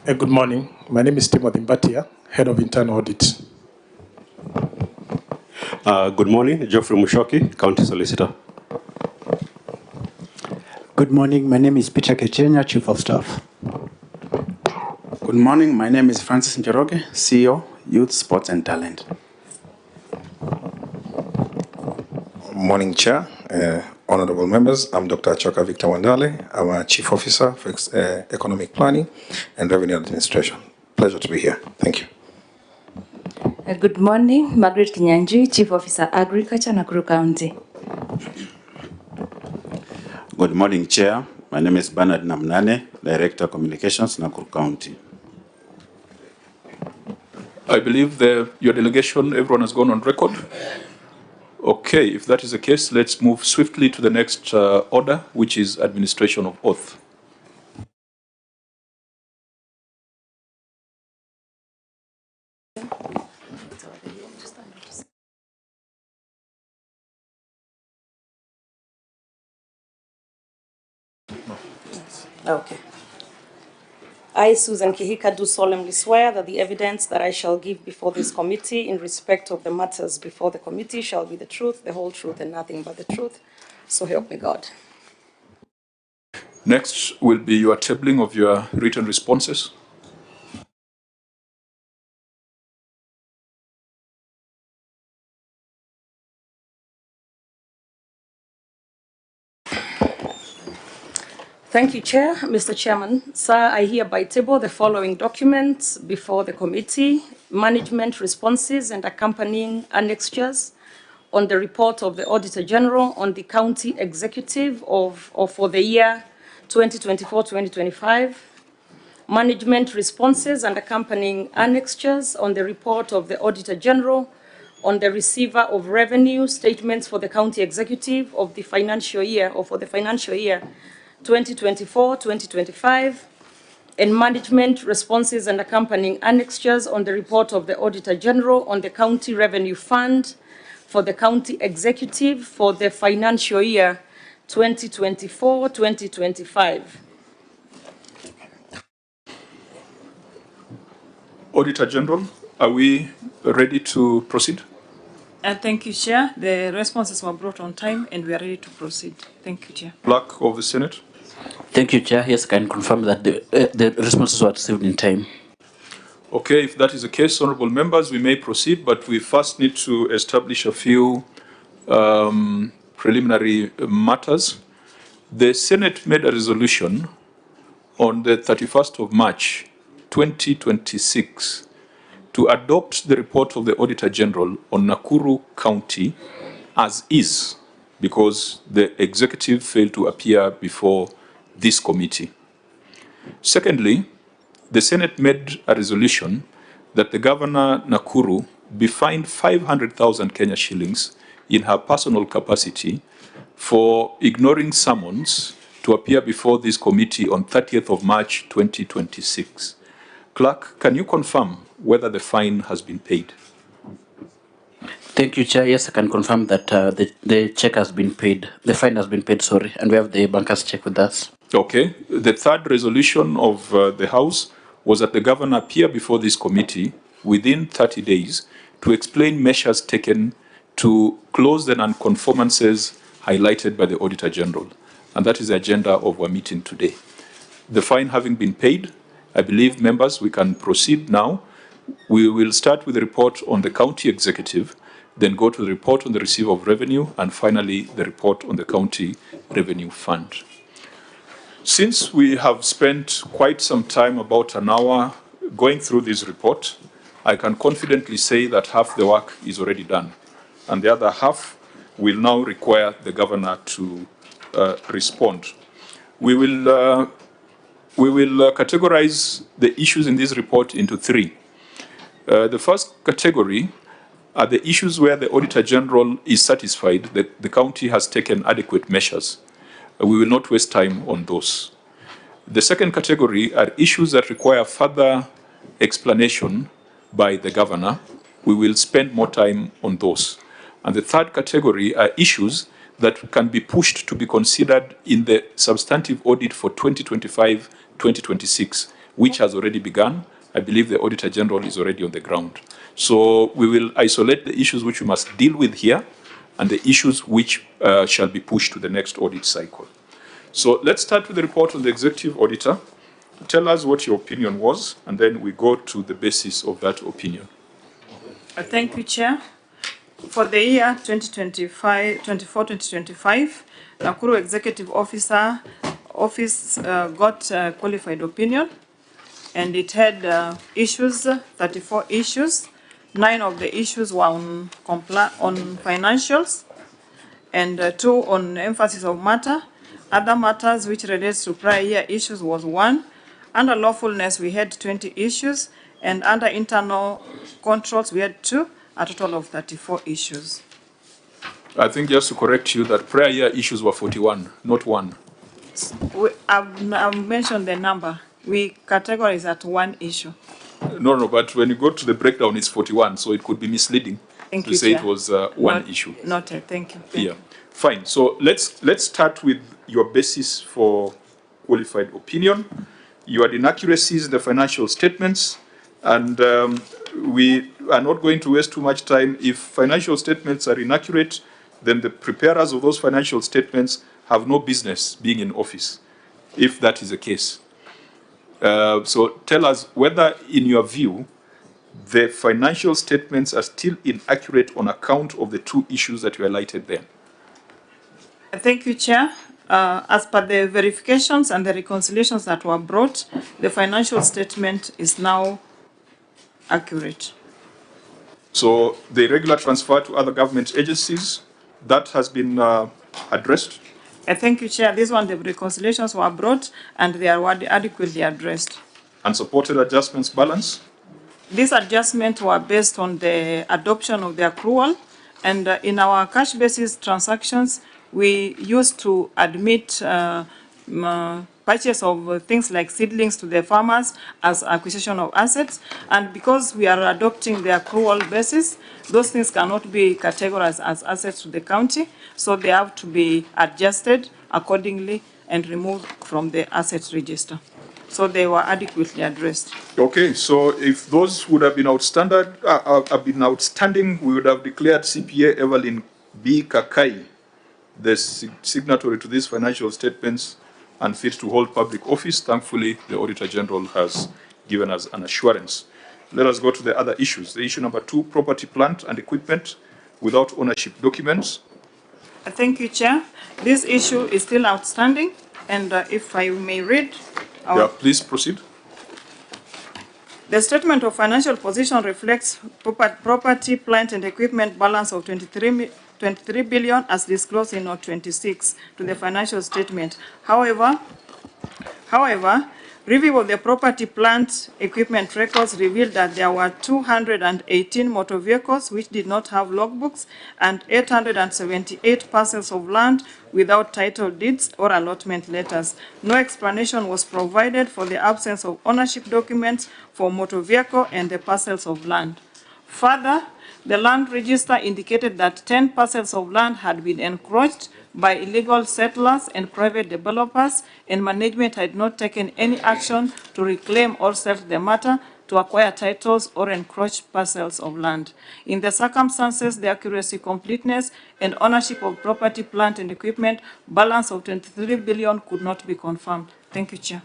Good morning. My name is Timothy Mbatia, Head of Internal Audit. Good morning, Geoffrey Mushoki, County Solicitor. Good morning. My name is Peter Kechenya, Chief of Staff. Good morning. My name is Francis Njoroge, CEO, Youth, Sports and Talent. Morning, Chair, honorable members. I'm Dr. Achoka Victor Wandale. I'm a Chief Officer for Economic Planning and Revenue Administration. Pleasure to be here. Thank you. Good morning, Margaret Kinyanji, Chief Officer, Agriculture, Nakuru County. Good morning, Chair. My name is Bernard Namnane, Director Communications, Nakuru County. I believe your delegation, everyone has gone on record. Okay, if that is the case, let's move swiftly to the next order, which is administration of oath. Okay. I, Susan Kihika, do solemnly swear that the evidence that I shall give before this committee in respect of the matters before the committee shall be the truth, the whole truth, and nothing but the truth. So help me God. Next will be your tabling of your written responses. Thank you, Chair. Mr. Chairman, sir, I hereby table the following documents before the committee: management responses and accompanying annexures on the report of the Auditor General on the County Executive for the year 2024-2025, management responses and accompanying annexures on the report of the Auditor General on the receiver of revenue statements for the County Executive of the financial year or for the financial year 2024-2025, and management responses and accompanying annexures on the report of the Auditor General on the County Revenue Fund for the County Executive for the financial year 2024-2025. Auditor General, are we ready to proceed? Thank you, Chair. The responses were brought on time and we are ready to proceed. Thank you, Chair. Clerk of the Senate. Thank you, Chair. Yes, I can confirm that the responses were received in time. Okay, if that is the case, honorable members, we may proceed, but we first need to establish a few preliminary matters. The Senate made a resolution on the 31st of March, 2026, to adopt the report of the Auditor General on Nakuru County as is, because the executive failed to appear before this committee. Secondly, the Senate made a resolution that the Governor Nakuru be fined 500,000 Kenya shillings in her personal capacity for ignoring summons to appear before this committee on 30th of March 2026. Clerk, can you confirm whether the fine has been paid? Thank you, Chair. Yes, I can confirm that the check has been paid. The fine has been paid, sorry, and we have the banker's check with us. Okay. The third resolution of the House was that the Governor appear before this committee within 30 days to explain measures taken to close the non-conformances highlighted by the Auditor General. And that is the agenda of our meeting today. The fine having been paid, I believe, members, we can proceed now. We will start with the report on the County Executive, then go to the report on the receiver of revenue, and finally the report on the County Revenue Fund. Since we have spent quite some time, about an hour, going through this report, I can confidently say that half the work is already done, and the other half will now require the Governor to respond. We will categorize the issues in this report into three. The first category are the issues where the Auditor General is satisfied that the county has taken adequate measures. We will not waste time on those. The second category are issues that require further explanation by the Governor. We will spend more time on those. And the third category are issues that can be pushed to be considered in the substantive audit for 2025-2026 which has already begun. I believe the Auditor General is already on the ground. So we will isolate the issues which we must deal with here and the issues which shall be pushed to the next audit cycle. So let's start with the report on the Executive Auditor. Tell us what your opinion was, and then we go to the basis of that opinion. Thank you, Chair. For the year 2024-2025, Nakuru Executive Office got a qualified opinion, and it had issues, 34 issues. 9 of the issues were on financials, and 2 on emphasis of matter. Other matters which relates to prior year issues was 1. Under lawfulness, we had 20 issues, and under internal controls, we had 2, a total of 34 issues. I think just to correct you that prior year issues were 41, not 1. I've mentioned the number. We categorize at 1 issue. No, but when you go to the breakdown, it's 41, so it could be misleading to say Chair. It was one issue. Noted, thank you. Yeah, fine. So let's start with your basis for qualified opinion. You had inaccuracies in the financial statements, and we are not going to waste too much time. If financial statements are inaccurate, then the preparers of those financial statements have no business being in office, if that is the case. So tell us whether, in your view, the financial statements are still inaccurate on account of the 2 issues that you highlighted there. Thank you, Chair. As per the verifications and the reconciliations that were brought, the financial statement is now accurate. So the irregular transfer to other government agencies, that has been addressed? Thank you, Chair. This one, the reconciliations were brought and they are adequately addressed. Unsupported adjustments balance? These adjustments were based on the adoption of the accrual, and in our cash basis transactions, we used to admit purchase of things like seedlings to the farmers as acquisition of assets, and because we are adopting the accrual basis, those things cannot be categorized as assets to the county, so they have to be adjusted accordingly and removed from the assets register. So they were adequately addressed. Okay, so if those would have been outstanding, we would have declared CPA Evelyn B. Kakai, the signatory to these financial statements, unfit to hold public office. Thankfully, the Auditor General has given us an assurance. Let us go to the other issues. The issue number 2, property, plant and equipment without ownership documents. Thank you, Chair. This issue is still outstanding, and if I may read. Yeah, please proceed. The statement of financial position reflects property, plant and equipment balance of 23 billion as disclosed in Note 26 to the financial statement. However, review of the property, plant, equipment records revealed that there were 218 motor vehicles which did not have logbooks and 878 parcels of land without title deeds or allotment letters. No explanation was provided for the absence of ownership documents for motor vehicle and the parcels of land. Further, the land register indicated that 10 parcels of land had been encroached by illegal settlers and private developers, and management had not taken any action to reclaim or settle the matter, to acquire titles or encroach parcels of land. In the circumstances, the accuracy, completeness, and ownership of property, plant, and equipment balance of 23 billion could not be confirmed. Thank you, Chair.